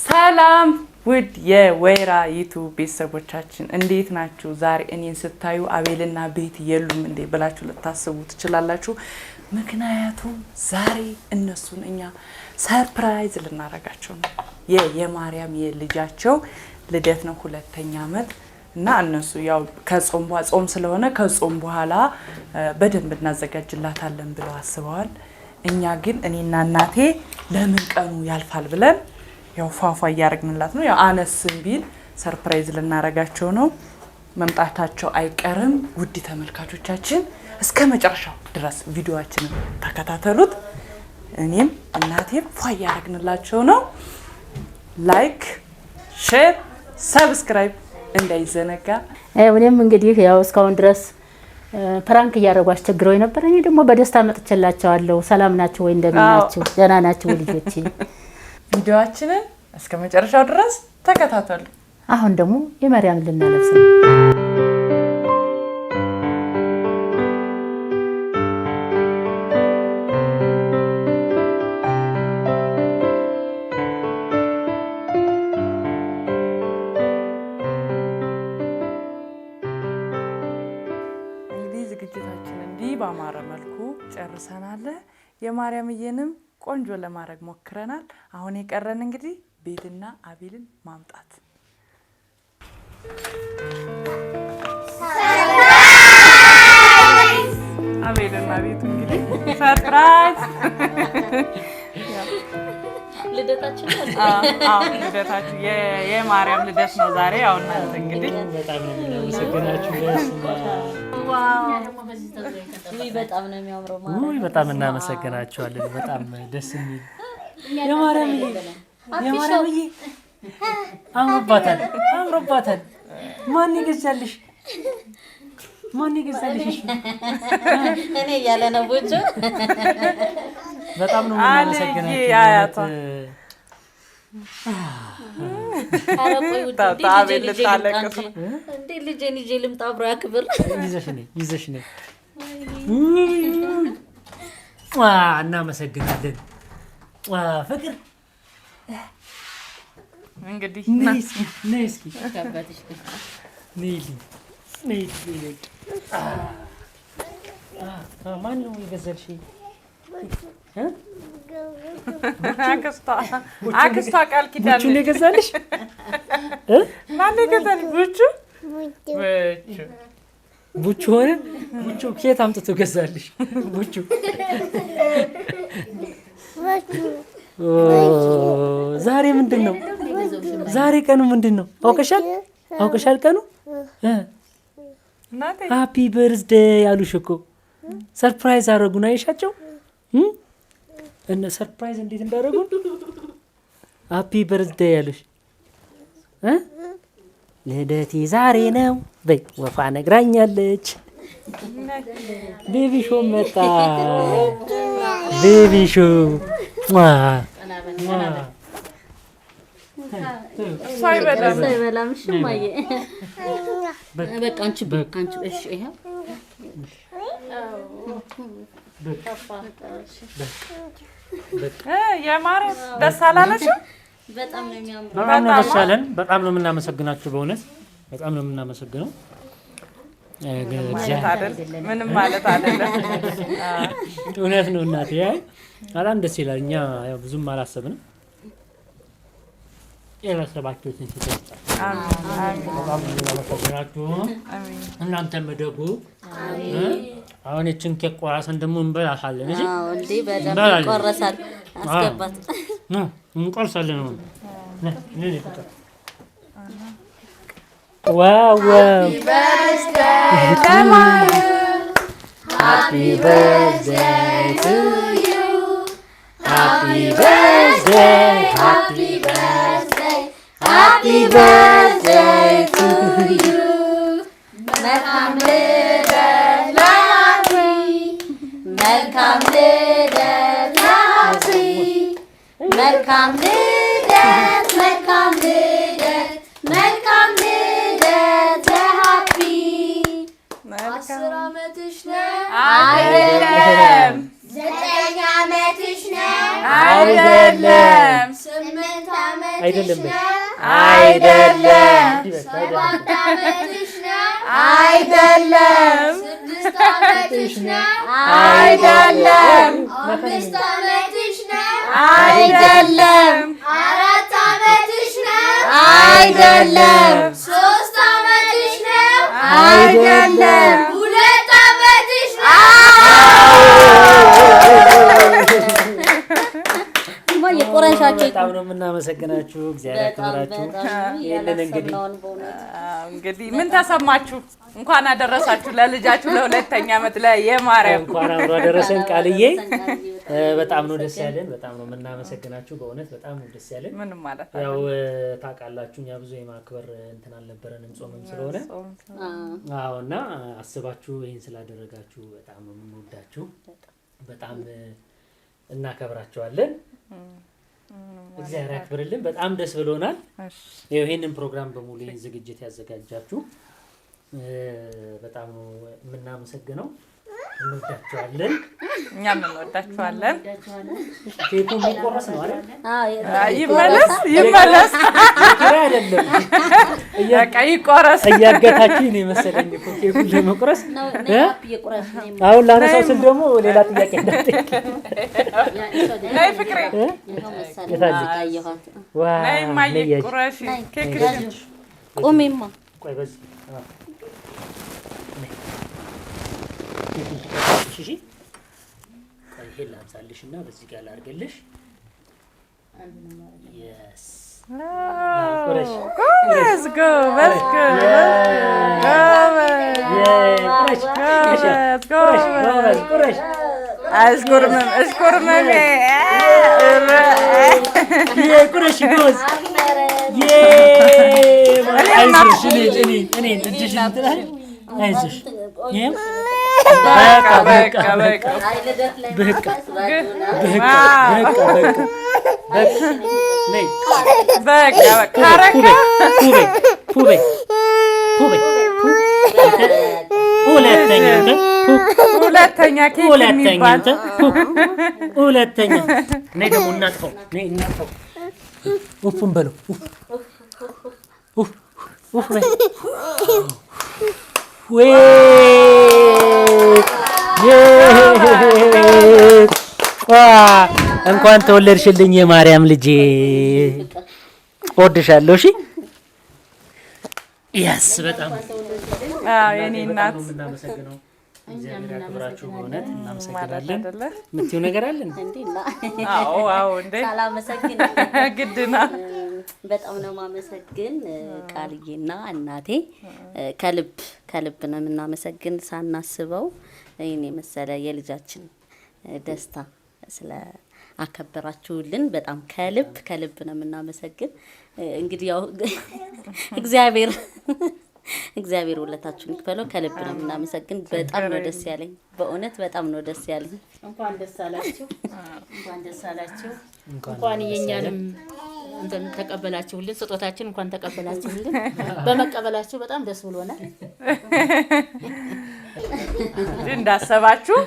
ሰላም ውድ የወይራ ዩቲዩብ ቤተሰቦቻችን እንዴት ናችሁ? ዛሬ እኔን ስታዩ አቤልና ቤት የሉም እንዴ ብላችሁ ልታስቡ ትችላላችሁ። ምክንያቱም ዛሬ እነሱን እኛ ሰርፕራይዝ ልናረጋቸው ነው። የማርያም የልጃቸው ልደት ነው 2ኛ ዓመት እና እነሱ ያው ጾም ስለሆነ ከጾም በኋላ በደንብ እናዘጋጅላታለን ብለው አስበዋል። እኛ ግን እኔና እናቴ ለምን ቀኑ ያልፋል ብለን ያው ፏፏ ያረግንላት ነው። ያው አነስም ቢል ሰርፕራይዝ ልናረጋቸው ነው። መምጣታቸው አይቀርም። ውድ ተመልካቾቻችን እስከ መጨረሻው ድረስ ቪዲዮአችንን ተከታተሉት። እኔም እናቴም ፏ ያረግንላቸው ነው። ላይክ፣ ሼር፣ ሰብስክራይብ እንዳይዘነጋ። እኔም እንግዲህ ያው እስካሁን ድረስ ፕራንክ እያደረጉ አስቸግረው ነበር። እኔ ደግሞ በደስታ መጥቼላቸዋለሁ። ሰላም ናችሁ ወይ? እንደምናችሁ? ደህና ናችሁ ልጆቼ? ቪዲዮአችንን እስከ መጨረሻው ድረስ ተከታተሉ። አሁን ደግሞ የማርያም ልናለብስ ነው። እንግዲህ ዝግጅታችን እንዲህ ባማረ መልኩ ጨርሰናል። የማርያምዬንም ቆንጆ ለማድረግ ሞክረናል። አሁን የቀረን እንግዲህ ቤትና አቤልን ማምጣት። አቤልና ቤቱ እንግዲህ ሰርፕራይዝ ልደታችን ልደታችን የማርያም ልደት ነው ዛሬ። ያው እናንተ እንግዲህ በጣም ነው የምናመሰግናችሁ። በጣም ነው የሚያምረው። በጣም እናመሰግናችኋለን። በጣም ደስ የሚል የማርያምዬ አምሮባታል። ማን ይገዛልሽ? እኔ እያለ ነው ቡጁ። በጣም ነው የምናመሰግናችሁ። ልጄን ይዤ ልምጣ አብሮ ያክብር። ይዘሽ ነይ። እናመሰግናለን። ፍቅር እንግዲህ ነይ እስኪ ማን ነው የገዛልሽ? አክስቷ ቃል ኪዳን ቡቹ ነው የገዛልሽ? ማን የገዛልሽ? ቡቹ ሆነ። ቡቹ ከየት አምጥቶ ገዛልሽ? ቡቹ ዛሬ ምንድን ነው? ዛሬ ቀኑ ምንድን ነው? አውቀሻል ቀኑ? ሃፒ በርዝዴይ ያሉሽ እኮ ሰርፕራይዝ አደረጉን። አይሻቸው እነ ሰርፕራይዝ እንዴት እንዳደረጉን። ሃፒ በርዝዴይ ያሉሽ ልደቴ ዛሬ ነው በይ። ወፋ ነግራኛለች። ቤቢሾ መጣ። ቤቢሾ ሳይበላም ሽማዬ በቃ አንቺ እሺ ይሄ የማርያም ደስ አላለሽም? በጣም ነው የሚያምረው። በጣም ነው ደስ አለን። በጣም ነው የምናመሰግናችሁ። በእውነት በጣም ነው የምናመሰግነው። ምንም ማለት አይደለም። እውነት ነው እናቴ። በጣም ደስ ይላል። እኛ ያው ብዙም አላሰብንም። የራሳችሁትን ሲተስጣ በጣም ነው የምናመሰግናችሁ። እናንተም ደጉ። አሁን እችን ኬክ ቆራሰን ደግሞ እንበላታለን። እሺ እንዴ በደንብ ቆረሳል። አስገባት እንቆርሳለን። ዋው ሃፒ በርዝዴይ ቱ ዩ ሃፒ በርዝዴይ ሃፒ በርዝዴይ ሃፒ በርዝዴይ ቱ ዩ መልካም ልደት ላንቺ መልካም ልደት ላንቺ መልካም ልደት መልካም ልደት መልካም ልደት ሃፒ 10 ዓመትሽ ነው አይደለም 9 ዓመትሽ ነው አይደለም 8 ዓመትሽ አይደለም ነው አይደለም 7 ዓመትሽ ነው አይደለም 6 ዓመትሽ ነው አይደለም 5 ዓመትሽ ነው አይደለም 4 ዓመትሽ ነው አይደለም 3 ዓመትሽ ነው አይደለም 2 ዓመትሽ ነው የቆረሻቸው በጣም ነው የምናመሰግናችሁ። እግዚአብሔር ያክብራችሁ። ይሄንን እንግዲህ እንግዲህ ምን ተሰማችሁ? እንኳን አደረሳችሁ ለልጃችሁ ለሁለተኛ ዓመት ለየማርያም እንኳን አብሮ አደረሰን። ቃልዬ በጣም ነው ደስ ያለን። በጣም ነው የምናመሰግናችሁ። በእውነት በጣም ነው ደስ ያለን። ምንም ማለት ያው ታውቃላችሁ እኛ ብዙ የማክበር እንትን አልነበረንም ጾምም ስለሆነ አዎ። እና አስባችሁ ይሄን ስላደረጋችሁ በጣም ነው የምንወዳችሁ። በጣም እናከብራቸዋለን። እግዚአብሔር ያክብርልን። በጣም ደስ ብሎናል። ይሄንን ፕሮግራም በሙሉ ይሄን ዝግጅት ያዘጋጃችሁ በጣም ነው የምናመሰግነው። እንወዳችኋለን። እኛም እንወዳችኋለን። ኬኩ የሚቆረስ ነው አይደል? ይመለስ አይደለም በቃ ይቆረስ። እያገታችሁኝ ነው የመሰለኝ እኮ ኬኩን ለመቁረስ። አሁን ላነሳው ስል ደግሞ ሌላ ጥያቄ እንዳትጠይቂ። ነይ ፍቅሬ ዋው ነይ ማየ ቁረሽ ኬክሽ ቁሚማ ቆይ በዚህ እሺ ቆይ ይሄን ላንሳልሽና በዚህ ጋር ላድርግልሽ። yes ቁረሽ ጎበዝ ጎበዝ ጎበዝ አሽኩርመም ቁረሽ ጎበዝ እኔ እጅሽን እንትላል አይዞሽ በቃ ሁለተኛ ኬክ የሚባል ሁለተኛ ነይ ደግሞ እናጥፈው ኡፍን በለው እንኳን ተወለድሽልኝ የማርያም ልጄ፣ እወድሻለሁ። እሺ ያስ በጣም የኔ እናት እግዚአብሔር ያክብራችሁ። በእውነት እናመሰግናለን። የምትይው ነገር አለን? አዎ እንዴ ሳላመሰግን ግድና በጣም ነው ማመሰግን ቃልዬና እናቴ ከልብ ነው የምናመሰግን። ሳናስበው ይሄን የመሰለ የልጃችን ደስታ ስለ አከበራችሁልን በጣም ከልብ ነው የምናመሰግን። እንግዲህ ያው እግዚአብሔር ውለታችሁን ይክፈለው። ከልብ ነው የምናመሰግን። በጣም ነው ደስ ያለኝ፣ በእውነት በጣም ነው ደስ ያለኝ። እንኳን ደስ አላችሁ። እንኳን የኛንም እንትን ተቀበላችሁልን፣ ስጦታችን እንኳን ተቀበላችሁልን። በመቀበላችሁ በጣም ደስ ብሎናል። እንዳሰባችሁ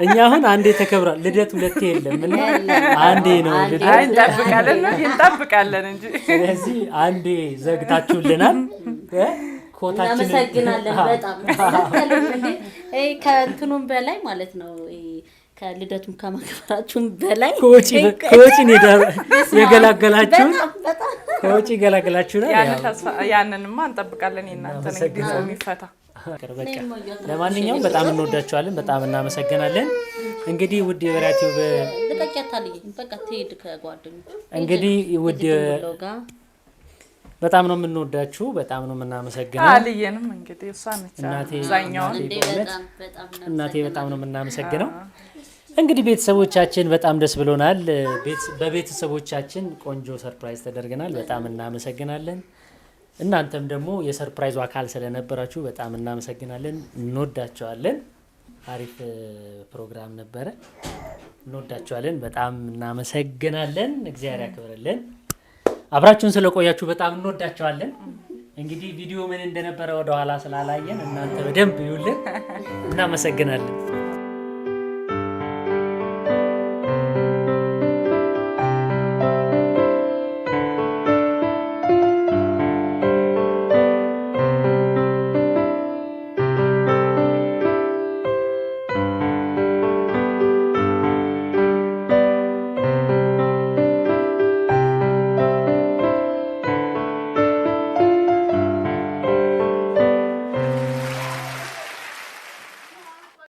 እኛ አሁን አንዴ ተከብሯል። ልደት ሁለቴ የለም እና አንዴ ነው ልደት። እንጠብቃለን እንጂ ስለዚህ አንዴ ዘግታችሁልናል። ኮታችን እናመሰግናለን በጣም ከእንትኑም በላይ ማለት ነው። ከልደቱም ከማክበራችሁም በላይ ከወጪ የገላገላችሁን ከወጪ ገላገላችሁናል። ያንንማ እንጠብቃለን። የእናንተን እንግዲህ ሰው የሚፈታ ለማንኛውም በጣም እንወዳችኋለን፣ በጣም እናመሰግናለን። እንግዲህ ውድ የበራቲው እንግዲህ ውድ በጣም ነው የምንወዳችሁ፣ በጣም ነው የምናመሰግነው። አልየንም እንግዲህ እሷ ነች እናቴ በጣም ነው የምናመሰግነው። እንግዲህ ቤተሰቦቻችን በጣም ደስ ብሎናል። በቤተሰቦቻችን ቆንጆ ሰርፕራይዝ ተደርገናል። በጣም እናመሰግናለን። እናንተም ደግሞ የሰርፕራይዙ አካል ስለነበራችሁ በጣም እናመሰግናለን። እንወዳችኋለን። አሪፍ ፕሮግራም ነበረ። እንወዳችኋለን። በጣም እናመሰግናለን። እግዚአብሔር ያክብርልን። አብራችሁን ስለቆያችሁ በጣም እንወዳችኋለን። እንግዲህ ቪዲዮ ምን እንደነበረ ወደ ኋላ ስላላየን እናንተ በደንብ ይዩልን። እናመሰግናለን።